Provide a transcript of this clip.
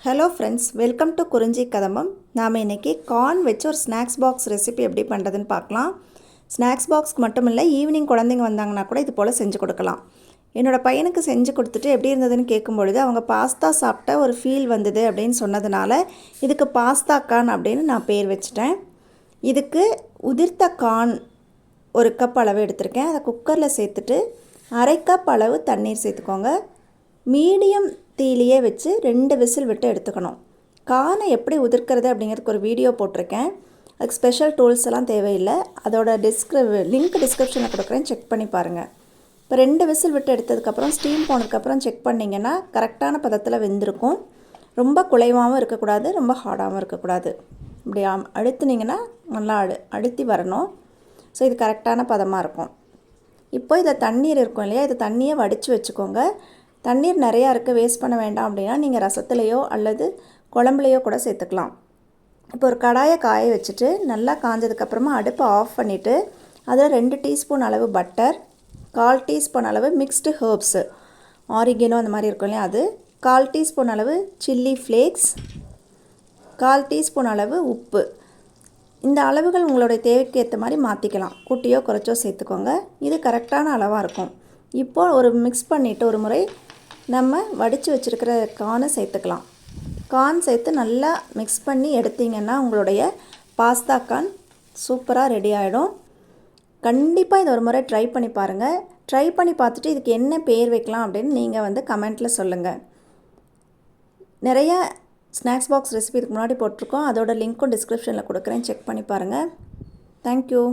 Hello friends, welcome to குறிஞ்சி கதம்பம். நாம் இன்றைக்கி கார்ன் வச்சு ஒரு ஸ்நாக்ஸ் பாக்ஸ் ரெசிபி எப்படி பண்ணுறதுன்னு பார்க்கலாம். ஸ்நாக்ஸ் பாக்ஸ்க்கு மட்டும் இல்லை, ஈவினிங் குழந்தைங்க வந்தாங்கன்னா கூட இது போல் செஞ்சு கொடுக்கலாம். என்னோடய பையனுக்கு செஞ்சு கொடுத்துட்டு எப்படி இருந்ததுன்னு கேட்கும்பொழுது அவங்க பாஸ்தா சாப்பிட்ட ஒரு ஃபீல் வந்தது அப்படின்னு சொன்னதுனால இதுக்கு பாஸ்தா கார்ன் அப்படின்னு நான் பேர் வச்சுட்டேன். இதுக்கு உதிர்த்த கார்ன் ஒரு கப் அளவு எடுத்திருக்கேன். அதை குக்கரில் சேர்த்துட்டு அரை கப் அளவு தண்ணீர் சேர்த்துக்கோங்க. மீடியம் தீலியே வச்சு 2 விசில் விட்டு எடுத்துக்கணும். கார்னை எப்படி உதிர்க்கிறது அப்படிங்கிறதுக்கு ஒரு வீடியோ போட்டிருக்கேன். அதுக்கு ஸ்பெஷல் டூல்ஸ் எல்லாம் தேவையில்லை. அதோட லிங்க் டிஸ்கிரிப்ஷனில் கொடுக்குறேன், செக் பண்ணி பாருங்கள். இப்போ 2 விசில் விட்டு எடுத்ததுக்கப்புறம் ஸ்டீம் போனதுக்கப்புறம் செக் பண்ணிங்கன்னா கரெக்டான பதத்தில் வெந்திருக்கும். ரொம்ப குலைவாகவும் இருக்கக்கூடாது, ரொம்ப ஹார்டாகவும் இருக்கக்கூடாது. இப்படி அழுத்துனீங்கன்னா நல்லா அழுத்தி வரணும். ஸோ இது கரெக்டான பதமாக இருக்கும். இப்போ இதை தண்ணீர் இருக்கும் இல்லையா, இதை தண்ணியை வடித்து வச்சுக்கோங்க. தண்ணீர் நிறையா இருக்குது, வேஸ்ட் பண்ண வேண்டாம் அப்படின்னா நீங்கள் ரசத்துலேயோ அல்லது குழம்புலையோ கூட சேர்த்துக்கலாம். இப்போ ஒரு கடாயை காய வச்சுட்டு நல்லா காஞ்சதுக்கப்புறமா அடுப்பை ஆஃப் பண்ணிவிட்டு அதில் 2 டீஸ்பூன் அளவு பட்டர், 1/4 டீஸ்பூன் அளவு மிக்ஸ்டு ஹெர்ப்ஸு, ஆரிகேனோ அந்த மாதிரி இருக்கும் இல்லையா அது, 1/4 டீஸ்பூன் அளவு சில்லி ஃப்ளேக்ஸ், 1/4 டீஸ்பூன் அளவு உப்பு. இந்த அளவுகள் உங்களுடைய தேவைக்கு ஏற்ற மாதிரி மாற்றிக்கலாம். கூட்டியோ குறைச்சோ சேர்த்துக்கோங்க. இது கரெக்டான அளவாக இருக்கும். இப்போது ஒரு மிக்ஸ் பண்ணிவிட்டு ஒரு முறை நம்ம வடித்து வச்சுருக்கிற கார்னை சேர்த்துக்கலாம். கார்ன் சேர்த்து நல்லா மிக்ஸ் பண்ணி எடுத்திங்கன்னா உங்களுடைய பாஸ்தா கார்ன் சூப்பராக ரெடி ஆகிடும். கண்டிப்பாக இதை ஒரு முறை ட்ரை பண்ணி பாருங்கள். ட்ரை பண்ணி பார்த்துட்டு இதுக்கு என்ன பேர் வைக்கலாம் அப்படின்னு நீங்கள் கமெண்ட்டில் சொல்லுங்கள். நிறைய ஸ்நாக்ஸ் பாக்ஸ் ரெசிபி இதுக்கு முன்னாடி போட்டிருக்கோம். அதோட லிங்க்கும் டிஸ்கிரிப்ஷனில் கொடுக்குறேன், செக் பண்ணி பாருங்கள். தேங்க்யூ.